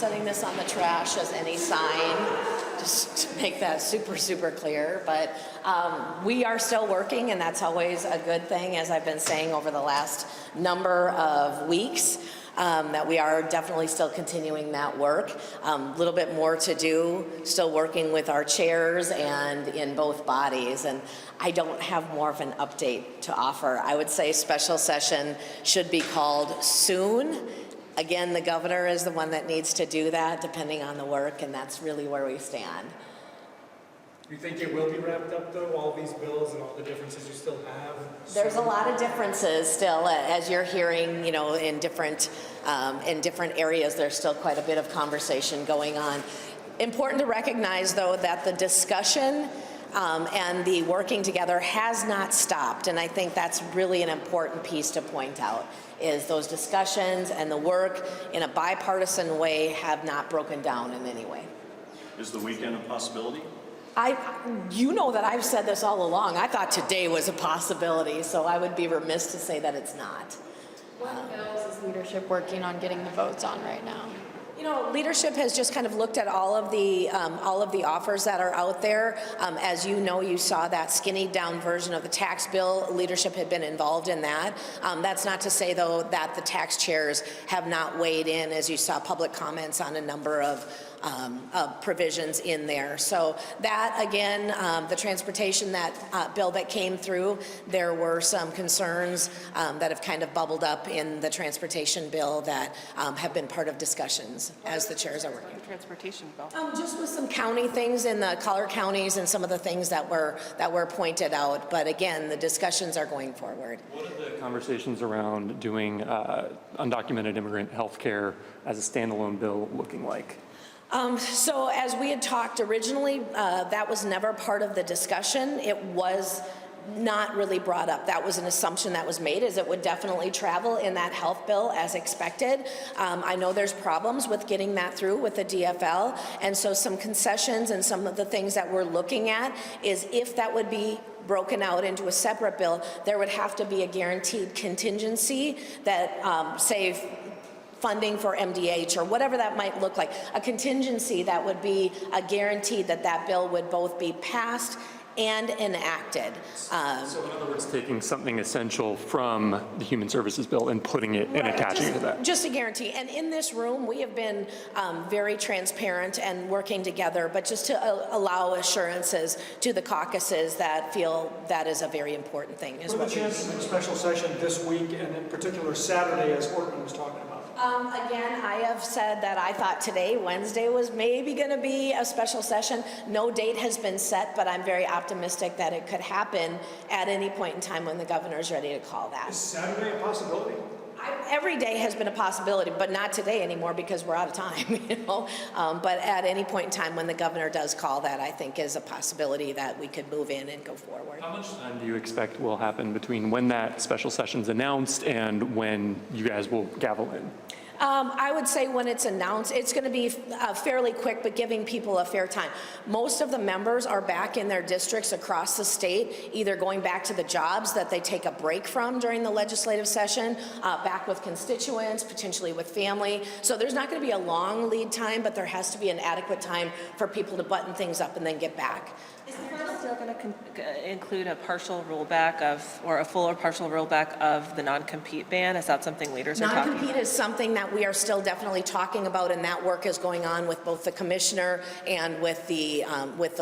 setting this on the trash as any sign, just to make that super, super clear. But we are still working, and that's always a good thing, as I've been saying over the last number of weeks. That we are definitely still continuing that work. A little bit more to do, still working with our chairs and in both bodies. And I don't have more of an update to offer. I would say special session should be called soon. Again, the governor is the one that needs to do that, depending on the work, and that's really where we stand. Do you think it will be wrapped up, though, all these bills and all the differences you still have? There's a lot of differences still, as you're hearing, you know, in different areas. There's still quite a bit of conversation going on. Important to recognize, though, that the discussion and the working together has not stopped, and I think that's really an important piece to point out, is those discussions and the work in a bipartisan way have not broken down in any way. Is the weekend a possibility? You know that I've said this all along. I thought today was a possibility, so I would be remiss to say that it's not. What bills is leadership working on getting the votes on right now? You know, leadership has just kind of looked at all of the offers that are out there. As you know, you saw that skinny down version of the tax bill. Leadership had been involved in that. That's not to say, though, that the tax chairs have not weighed in, as you saw public comments on a number of provisions in there. So that, again, the transportation bill that came through, there were some concerns that have kind of bubbled up in the transportation bill that have been part of discussions as the chairs are working. The transportation bill. Just with some county things in the collar counties and some of the things that were pointed out. But again, the discussions are going forward. What are the conversations around doing undocumented immigrant health care as a standalone bill looking like? So as we had talked originally, that was never part of the discussion. It was not really brought up. That was an assumption that was made, is it would definitely travel in that health bill as expected. I know there's problems with getting that through with the DFL, and so some concessions and some of the things that we're looking at is if that would be broken out into a separate bill, there would have to be a guaranteed contingency that, say, funding for MDH or whatever that might look like, a contingency that would be a guarantee that that bill would both be passed and enacted. So in other words, taking something essential from the Human Services bill and putting it and attaching it to that. Just a guarantee. And in this room, we have been very transparent and working together, but just to allow assurances to the caucuses that feel that is a very important thing. What are the chances of a special session this week, and in particular Saturday, as Ortman was talking about? Again, I have said that I thought today, Wednesday, was maybe going to be a special session. No date has been set, but I'm very optimistic that it could happen at any point in time when the governor's ready to call that. Is Saturday a possibility? Every day has been a possibility, but not today anymore because we're out of time, you know. But at any point in time when the governor does call that, I think is a possibility that we could move in and go forward. How much time do you expect will happen between when that special session's announced and when you guys will gavel in? I would say when it's announced, it's going to be fairly quick, but giving people a fair time. Most of the members are back in their districts across the state, either going back to the jobs that they take a break from during the legislative session, back with constituents, potentially with family. So there's not going to be a long lead time, but there has to be an adequate time for people to button things up and then get back. Is the bill still going to include a partial rollback or a full or partial rollback of the non-compete ban? Is that something leaders are talking about? Non-compete is something that we are still definitely talking about, and that work is going on with both the commissioner and with the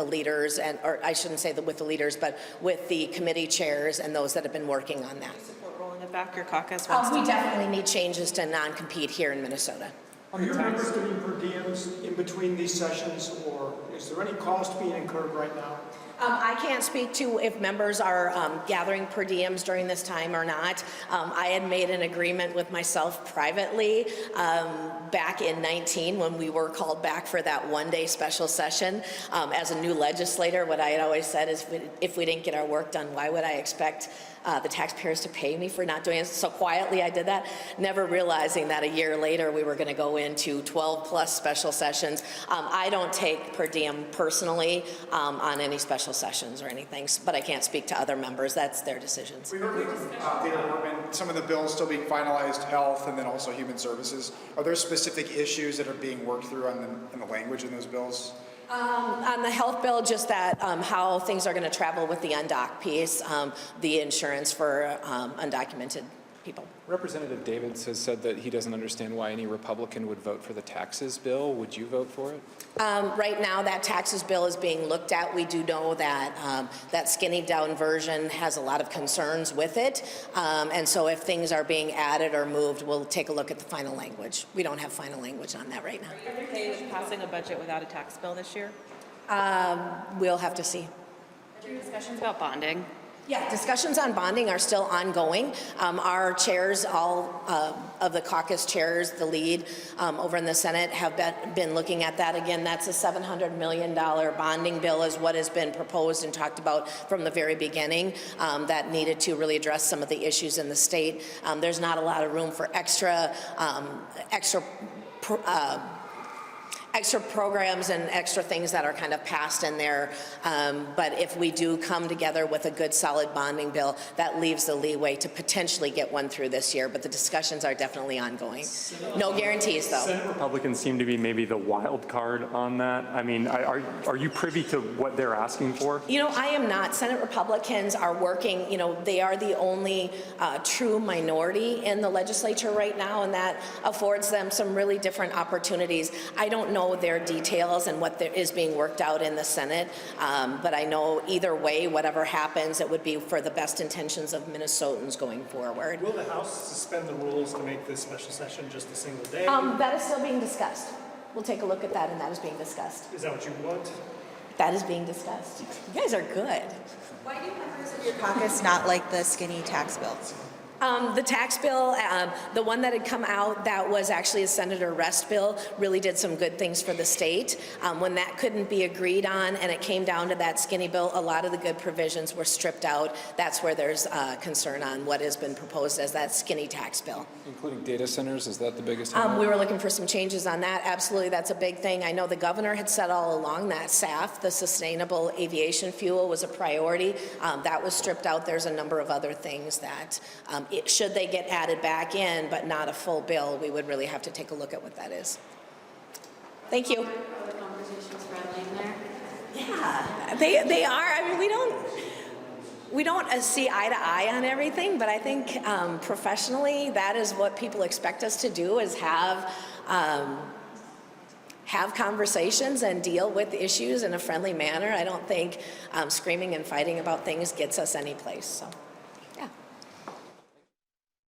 leaders, or I shouldn't say with the leaders, but with the committee chairs and those that have been working on that. Do you support rolling it back? Your caucus We definitely need changes to non-compete here in Minnesota. Are your members getting per diems in between these sessions, or is there any cost being incurred right now? I can't speak to if members are gathering per diems during this time or not. I had made an agreement with myself privately back in 19 when we were called back for that one-day special session. As a new legislator, what I had always said is if we didn't get our work done, why would I expect the taxpayers to pay me for not doing it. So quietly I did that, never realizing that a year later we were going to go into 12-plus special sessions. I don't take per diem personally on any special sessions or anything, but I can't speak to other members. That's their decisions. We heard from Dana Bergman, some of the bills still being finalized, health and then also human services. Are there specific issues that are being worked through in the language in those bills? On the health bill, just that how things are going to travel with the undocked piece, the insurance for undocumented people. Representative Davids has said that he doesn't understand why any Republican would vote for the taxes bill. Would you vote for it? Right now, that taxes bill is being looked at. We do know that that skinny down version has a lot of concerns with it. And so if things are being added or moved, we'll take a look at the final language. We don't have final language on that right now. Are you okay with passing a budget without a tax bill this year? We'll have to see. Are there discussions about bonding? Yeah, discussions on bonding are still ongoing. Our chairs, all of the caucus chairs, the lead over in the Senate, have been looking at that. Again, that's a $700 million bonding bill is what has been proposed and talked about from the very beginning that needed to really address some of the issues in the state. There's not a lot of room for extra programs and extra things that are kind of passed in there. But if we do come together with a good, solid bonding bill, that leaves the leeway to potentially get one through this year. But the discussions are definitely ongoing. No guarantees, though. Senate Republicans seem to be maybe the wild card on that. I mean, are you privy to what they're asking for? You know, I am not. Senate Republicans are working, you know, they are the only true minority in the legislature right now, and that affords them some really different opportunities. I don't know their details and what is being worked out in the Senate, but I know either way, whatever happens, it would be for the best intentions of Minnesotans going forward. Will the House suspend the rules to make this special session just a single day? That is still being discussed. We'll take a look at that, and that is being discussed. Is that what you want? That is being discussed. You guys are good. Why do members of your caucus not like the skinny tax bills? The tax bill, the one that had come out, that was actually a Senator Rest bill, really did some good things for the state. When that couldn't be agreed on and it came down to that skinny bill, a lot of the good provisions were stripped out. That's where there's concern on what has been proposed as that skinny tax bill. Including data centers, is that the biggest? We were looking for some changes on that. Absolutely, that's a big thing. I know the governor had said all along that SAF, the Sustainable Aviation Fuel, was a priority. That was stripped out. There's a number of other things that should they get added back in, but not a full bill, we would really have to take a look at what that is. Thank you. Are the conversations friendly in there? Yeah, they are. I mean, we don't see eye to eye on everything, but I think professionally, that is what people expect us to do, is have conversations and deal with issues in a friendly manner. I don't think screaming and fighting about things gets us any place. So.